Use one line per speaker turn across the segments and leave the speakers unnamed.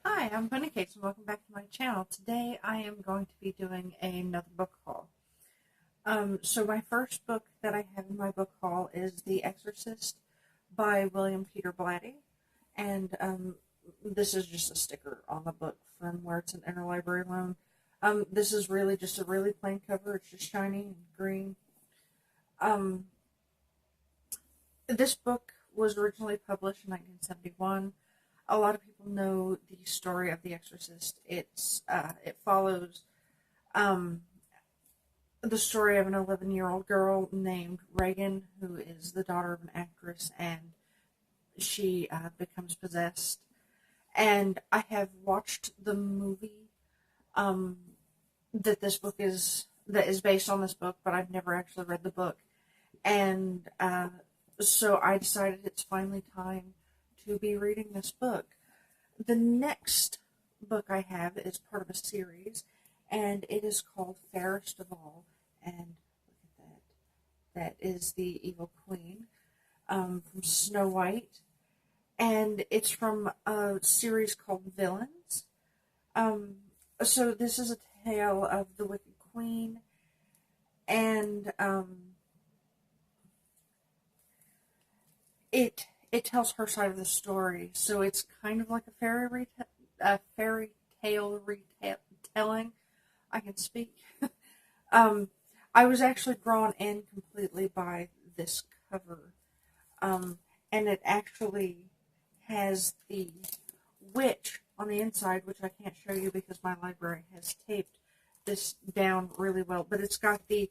Hi, I'm Bunny Cakes and welcome back to my channel. Today I am going to be doing another book haul. So my first book that I have in my book haul is The Exorcist by William Peter Blatty. And this is just a sticker on the book from where it's an interlibrary loan. This is really just a really plain cover. It's just shiny and green. Um, this book was originally published in 1971. A lot of people know the story of The Exorcist. It follows um, the story of an 11-year-old girl named Reagan, who is the daughter of an actress, and she becomes possessed. And I have watched the movie um, that is based on this book, but I've never actually read the book. And so I decided it's finally time to be reading this book. The next book I have is part of a series, and it is called Fairest of All. And look at that. That is the evil queen from Snow White. And it's from a series called Villains. Um, so this is a tale of the Wicked Queen, and it tells her side of the story. So it's kind of like a fairy tale retelling. I can speak. um, I was actually drawn in completely by this cover, and it actually has the witch on the inside, which I can't show you because my library has taped this down really well. But it's got the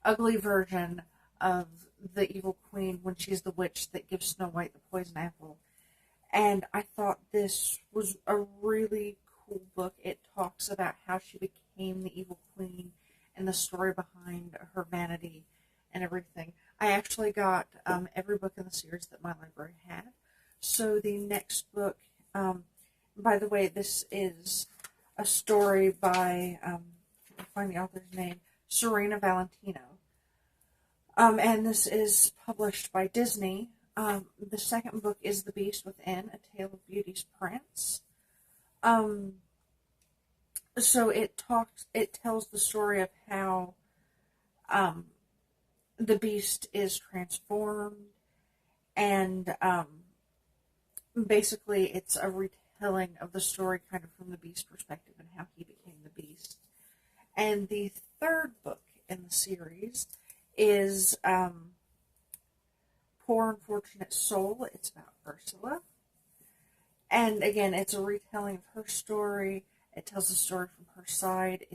ugly version of the evil queen when she's the witch that gives Snow White the poison apple. And I thought this was a really cool book. It talks about how she became the evil queen and the story behind her vanity and everything. I actually got every book in the series that my library had. So the next book, by the way, this is a story by, I'll find the author's name, Serena Valentino. And this is published by Disney. The second book is The Beast Within, A Tale of Beauty's Prince. So it tells the story of how the beast is transformed, and basically it's a retelling of the story kind of from the beast's perspective and how he became the beast. And the third book in the series is Poor Unfortunate Soul. It's about Ursula. And again, it's a retelling of her story. It tells the story from her side.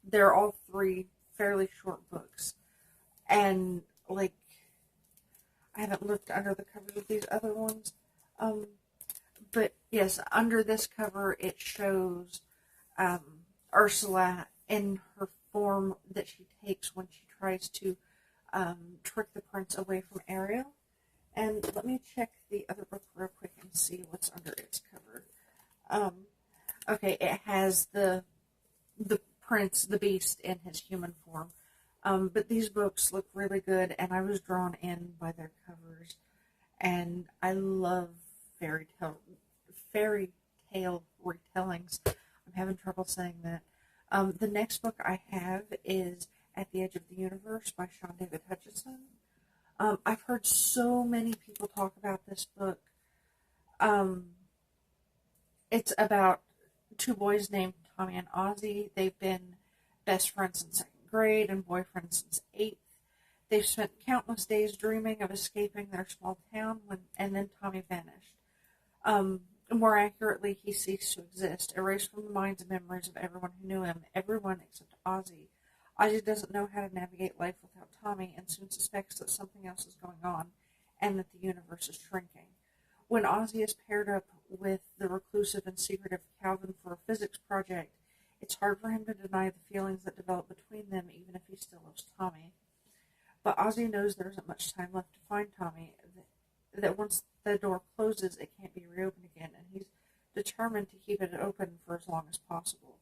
They're all three fairly short books. And like, I haven't looked under the covers of these other ones. But yes, under this cover it shows Ursula in her form that she takes when she tries to trick the prince away from Ariel. And let me check the other book real quick and see what's under its cover. Okay, it has the prince, the beast, in his human form. But these books look really good, and I was drawn in by their covers. And I love fairy tale retellings. I'm having trouble saying that. The next book I have is At the Edge of the Universe by Sean David Hutchinson. I've heard so many people talk about this book. It's about two boys named Tommy and Ozzy. They've been best friends since second grade and boyfriends since eighth. They've spent countless days dreaming of escaping their small town and then Tommy vanished. More accurately, he ceased to exist, erased from the minds and memories of everyone who knew him, everyone except Ozzy. Ozzy doesn't know how to navigate life without Tommy and soon suspects that something else is going on and that the universe is shrinking. When Ozzy is paired up with the reclusive and secretive Calvin for a physics project, it's hard for him to deny the feelings that develop between them even if he still loves Tommy. But Ozzy knows there isn't much time left to find Tommy, that once the door closes, it can't be reopened again, and he's determined to keep it open for as long as possible.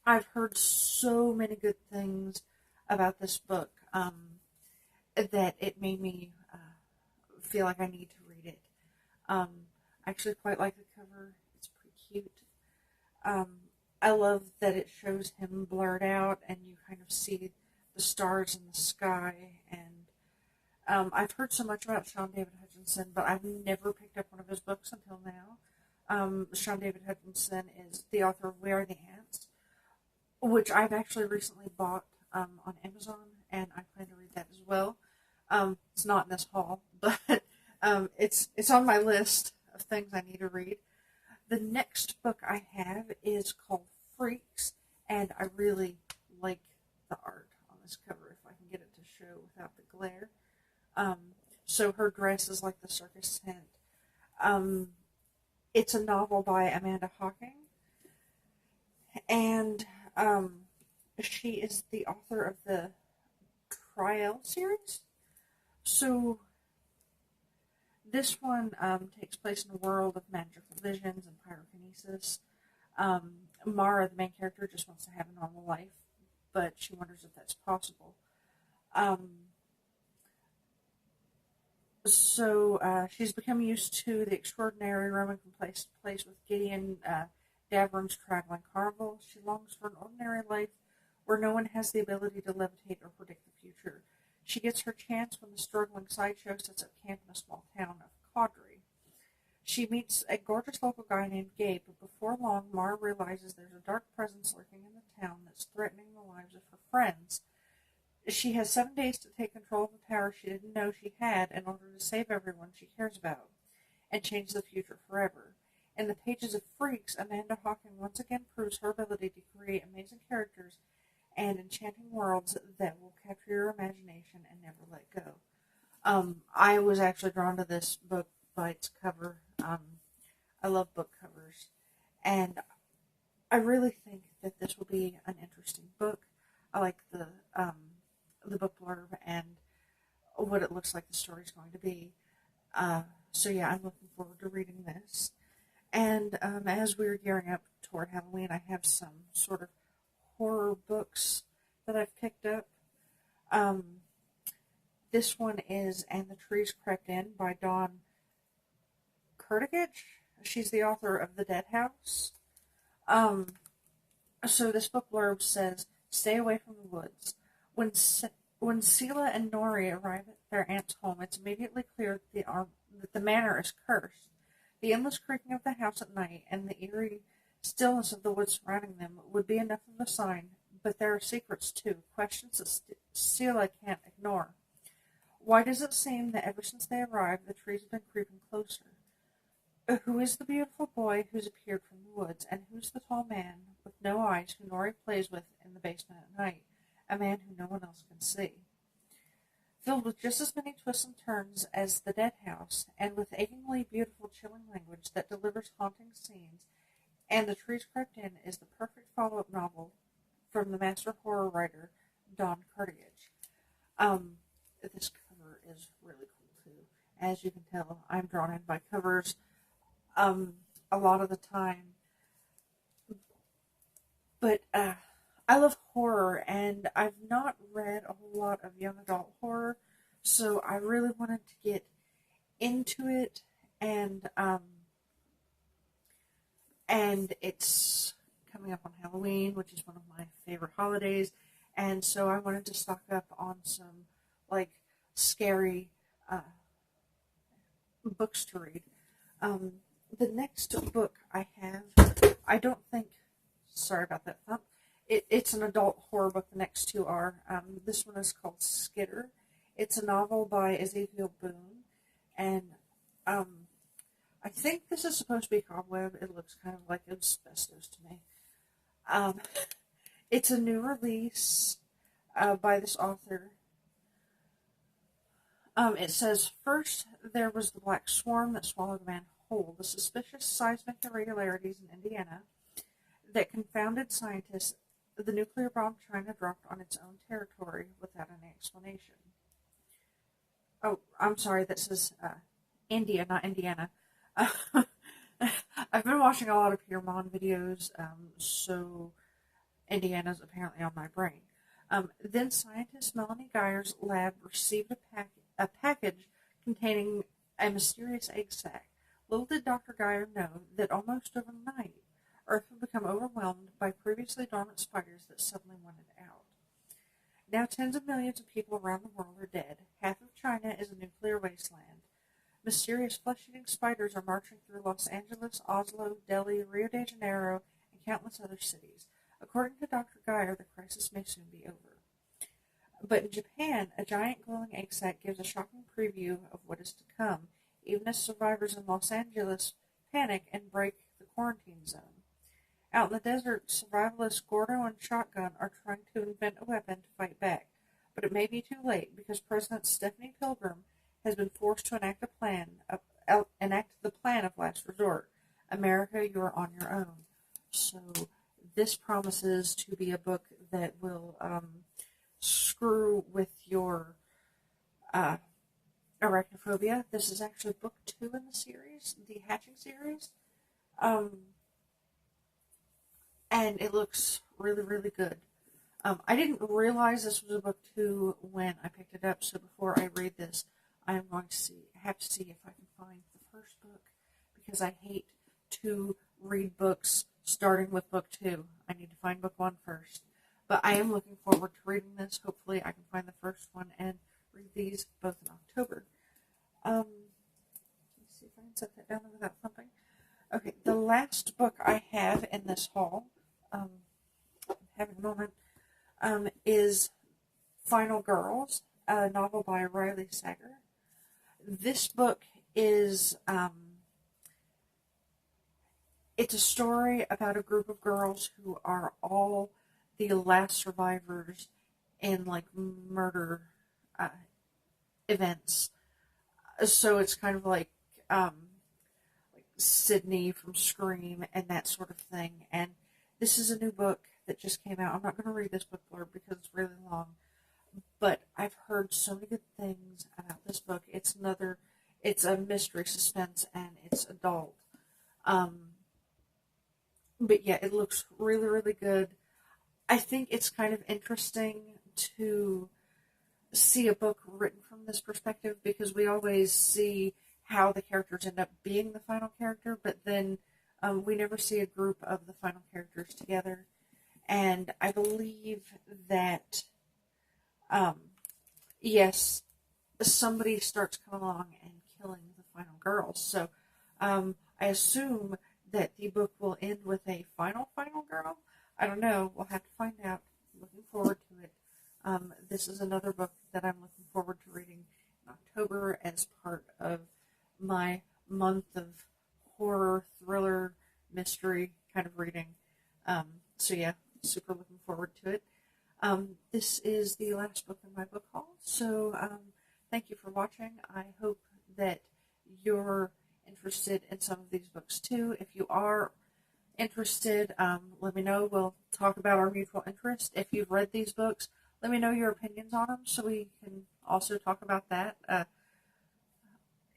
I've heard so many good things about this book that it made me feel like I need to read it. I actually quite like the cover. It's pretty cute. Um, I love that it shows him blurred out and you kind of see the stars in the sky. And I've heard so much about Sean David Hutchinson, but I've never picked up one of his books until now. Sean David Hutchinson is the author of We Are the Ants, which I've actually recently bought on Amazon, and I plan to read that as well. It's not in this haul, but it's on my list of things I need to read. The next book I have is called Freaks, and I really like the art on this cover, if I can get it to show without the glare. So her dress is like the circus tent. It's a novel by Amanda Hocking, and she is the author of the Trial series. So this one takes place in a world of magical visions and pyrokinesis. Mara, the main character, just wants to have a normal life, but she wonders if that's possible. She's become used to the extraordinary roaming from place to place with Gideon Davern's traveling carnival. She longs for an ordinary life where no one has the ability to levitate or predict the future. She gets her chance when the struggling sideshow sets up camp in a small town of Caudry. She meets a gorgeous local guy named Gabe, but before long, Mara realizes there's a dark presence lurking in the town that's threatening the lives of her friends. She has 7 days to take control of the power she didn't know she had in order to save everyone she cares about and change the future forever. In the pages of Freaks, Amanda Hocking once again proves her ability to create amazing characters and enchanting worlds that will capture your imagination and never let go. I was actually drawn to this book by its cover. I love book covers, and I really think that this will be an interesting book. I like the book blurb and what it looks like the story's going to be. So yeah, I'm looking forward to reading this. And as we're gearing up toward Halloween, I have some sort of horror books that I've picked up. This one is And the Trees Crept In by Dawn Kurtagich. She's the author of The Dead House. So this book blurb says, "Stay away from the woods. When Sela and Nori arrive at their aunt's home, it's immediately clear that the manor is cursed. The endless creaking of the house at night and the eerie stillness of the woods surrounding them would be enough of a sign, but there are secrets too, questions that Sela can't ignore. Why does it seem that ever since they arrived, the trees have been creeping closer? Who is the beautiful boy who's appeared from the woods, and who's the tall man with no eyes who Nori plays with in the basement at night, a man who no one else can see?" Filled with just as many twists and turns as The Dead House, and with achingly beautiful, chilling language that delivers haunting scenes, And the Trees Crept In is the perfect follow-up novel from the master horror writer Dawn Kurtagich. This cover is really cool too. As you can tell, I'm drawn in by covers a lot of the time. But I love horror, and I've not read a whole lot of young adult horror, so I really wanted to get into it, and it's coming up on Halloween, which is one of my favorite holidays, and so I wanted to stock up on some like scary books to read. The next book I have, I don't think, sorry about that thump, it's an adult horror book. The next two are. This one is called Skitter. It's a novel by Ezekiel Boone, and I think this is supposed to be Cobweb. It looks kind of like asbestos to me. It's a new release by this author. It says, "First, there was the black swarm that swallowed a man whole, the suspicious seismic irregularities in Indiana that confounded scientists, the nuclear bomb China dropped on its own territory without any explanation." Oh, I'm sorry, that says India, not Indiana. I've been watching a lot of Pure Mon videos, so Indiana's apparently on my brain. Then scientist Melanie Geyer's lab received a package containing a mysterious egg sac. Little did Dr. Geyer know that almost overnight, Earth would become overwhelmed by previously dormant spiders that suddenly wanted out. Now tens of millions of people around the world are dead. Half of China is a nuclear wasteland. Mysterious flesh-eating spiders are marching through Los Angeles, Oslo, Delhi, Rio de Janeiro, and countless other cities. According to Dr. Geyer, the crisis may soon be over. But in Japan, a giant glowing egg sac gives a shocking preview of what is to come, even as survivors in Los Angeles panic and break the quarantine zone. Out in the desert, survivalists Gordo and Shotgun are trying to invent a weapon to fight back, but it may be too late because President Stephanie Pilgrim has been forced to enact the plan of last resort. America, you are on your own. So this promises to be a book that will screw with your arachnophobia. This is actually book 2 in the series, the Hatching series. And it looks really, really good. I didn't realize this was a book 2 when I picked it up, so before I read this, I'm going to have to see if I can find the first book, because I hate to read books starting with book 2. I need to find book 1 first. But I am looking forward to reading this. Hopefully I can find the first one and read these both in October. Let's see if I can set that down without thumping. Okay, the last book I have in this haul, having a moment, is Final Girls, a novel by Riley Sager. This book is, it's a story about a group of girls who are all the last survivors in, like, murder events. So it's kind of like Sydney from Scream and that sort of thing. And this is a new book that just came out. I'm not going to read this book blurb because it's really long, but I've heard so many good things about this book. It's a mystery suspense, and it's adult. But yeah, it looks really, really good. I think it's kind of interesting to see a book written from this perspective, because we always see how the characters end up being the final character, but then we never see a group of the final characters together. And I believe that, yes, somebody starts coming along and killing the final girls. So I assume that the book will end with a final girl. I don't know. We'll have to find out. Looking forward to it. This is another book that I'm looking forward to reading in October as part of my month of horror, thriller, mystery kind of reading. So yeah, super looking forward to it. This is the last book in my book haul. So thank you for watching. I hope that you're interested in some of these books too. If you are interested, let me know. We'll talk about our mutual interest. If you've read these books, let me know your opinions on them so we can also talk about that.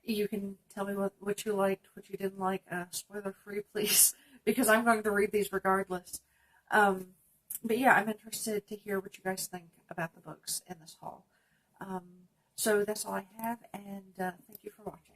You can tell me what you liked, what you didn't like. Spoiler free, please, because I'm going to read these regardless. But yeah, I'm interested to hear what you guys think about the books in this haul. So that's all I have, and thank you for watching.